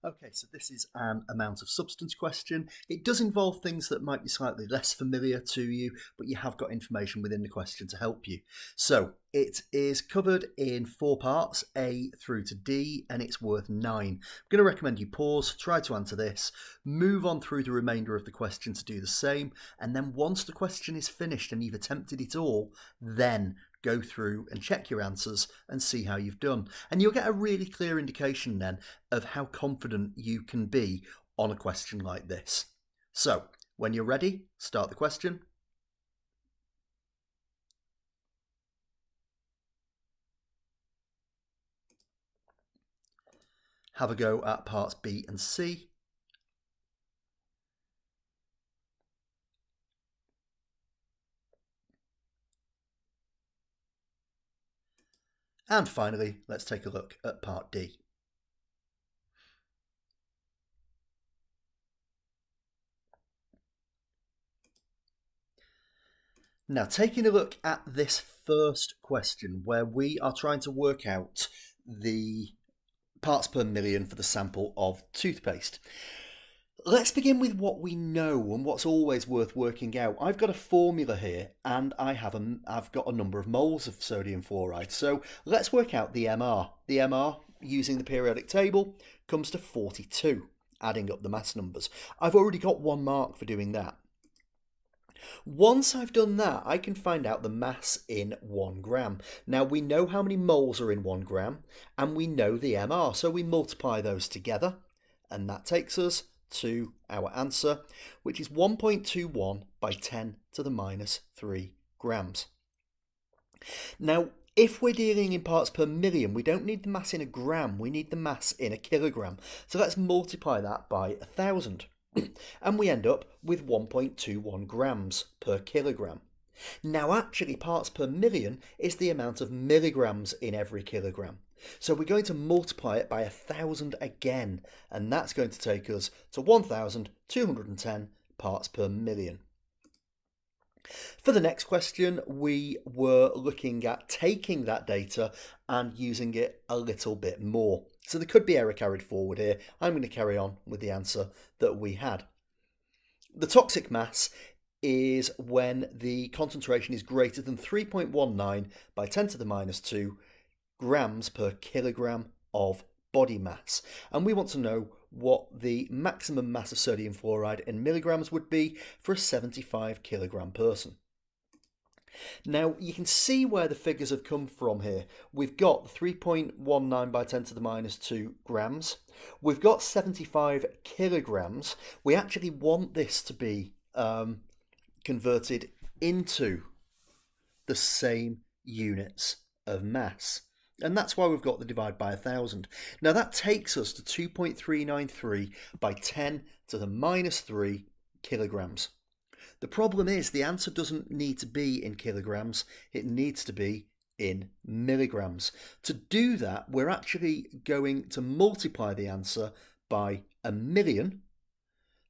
Okay, so this is an amount of substance question. It does involve things that might be slightly less familiar to you, but you have got information within the question to help you. So it is covered in 4 parts, A through to D, and it's worth 9. I'm going to recommend you pause, try to answer this, move on through the remainder of the question to do the same, and then once the question is finished and you've attempted it all, then go through and check your answers and see how you've done. And you'll get a really clear indication then of how confident you can be on a question like this. So, when you're ready, start the question. Have a go at parts B and C. And finally, let's take a look at part D. Now, taking a look at this first question, where we are trying to work out the parts per million for the sample of toothpaste. Let's begin with what we know and what's always worth working out. I've got a formula here and I've got a number of moles of sodium fluoride. So let's work out the MR. The MR, using the periodic table, comes to 42, adding up the mass numbers. I've already got 1 mark for doing that. Once I've done that, I can find out the mass in 1 gram. Now, we know how many moles are in 1 gram, and we know the MR, so we multiply those together, and that takes us to our answer, which is 1.21 by 10 to the minus 3 grams. Now, if we're dealing in parts per million, we don't need the mass in a gram, we need the mass in a kilogram. So let's multiply that by 1,000. And we end up with 1.21 grams per kilogram. Now, actually, parts per million is the amount of milligrams in every kilogram. So we're going to multiply it by 1,000 again, and that's going to take us to 1,210 parts per million. For the next question, we were looking at taking that data and using it a little bit more. So there could be error carried forward here. I'm going to carry on with the answer that we had. The toxic mass is when the concentration is greater than 3.19 by 10 to the minus 2 grams per kilogram of body mass. And we want to know what the maximum mass of sodium fluoride in milligrams would be for a 75 kilogram person. Now, you can see where the figures have come from here. We've got 3.19 by 10 to the minus 2 grams. We've got 75 kilograms. We actually want this to be converted into the same units of mass. And that's why we've got the divide by 1,000. Now, that takes us to 2.393 by 10 to the minus 3 kilograms. The problem is the answer doesn't need to be in kilograms, it needs to be in milligrams. To do that, we're actually going to multiply the answer by 1,000,000.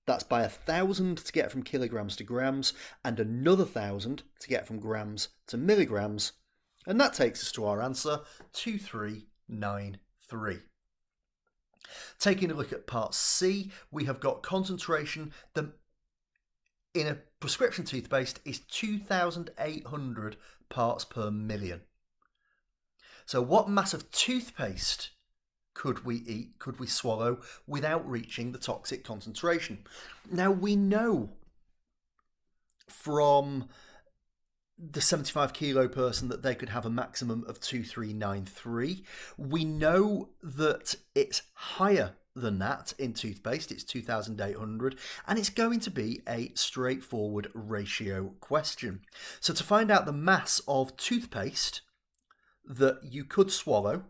That's by 1,000 to get from kilograms to grams, and another 1,000 to get from grams to milligrams. And that takes us to our answer, 2393. Taking a look at part C, we have got concentration that in a prescription toothpaste is 2,800 parts per million. So what mass of toothpaste could we swallow without reaching the toxic concentration? Now, we know from the 75 kilo person that they could have a maximum of 2393. We know that it's higher than that in toothpaste, it's 2,800, and it's going to be a straightforward ratio question. So to find out the mass of toothpaste that you could swallow,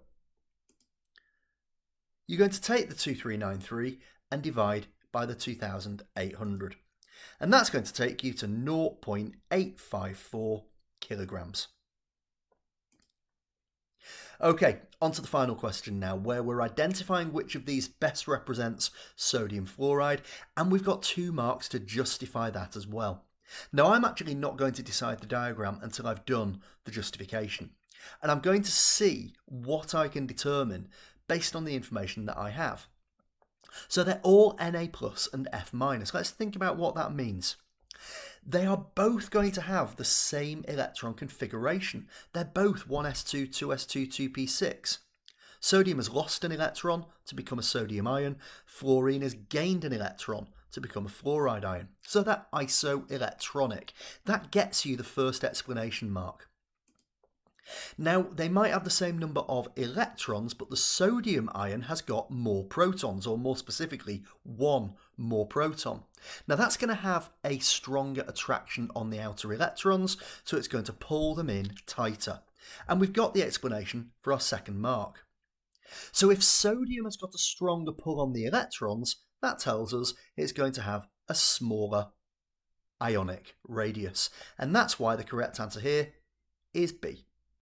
you're going to take the 2393 and divide by the 2,800. And that's going to take you to 0.854 kilograms. Okay, on to the final question now, where we're identifying which of these best represents sodium fluoride, and we've got 2 marks to justify that as well. Now, I'm actually not going to decide the diagram until I've done the justification, and I'm going to see what I can determine based on the information that I have. So they're all Na plus and F minus. Let's think about what that means. They are both going to have the same electron configuration. They're both 1s2, 2s2, 2p6. Sodium has lost an electron to become a sodium ion. Fluorine has gained an electron to become a fluoride ion. So they're isoelectronic. That gets you the first explanation mark. Now, they might have the same number of electrons, but the sodium ion has got more protons, or more specifically, one more proton. Now, that's going to have a stronger attraction on the outer electrons, so it's going to pull them in tighter. And we've got the explanation for our second mark. So if sodium has got a stronger pull on the electrons, that tells us it's going to have a smaller ionic radius. And that's why the correct answer here is B.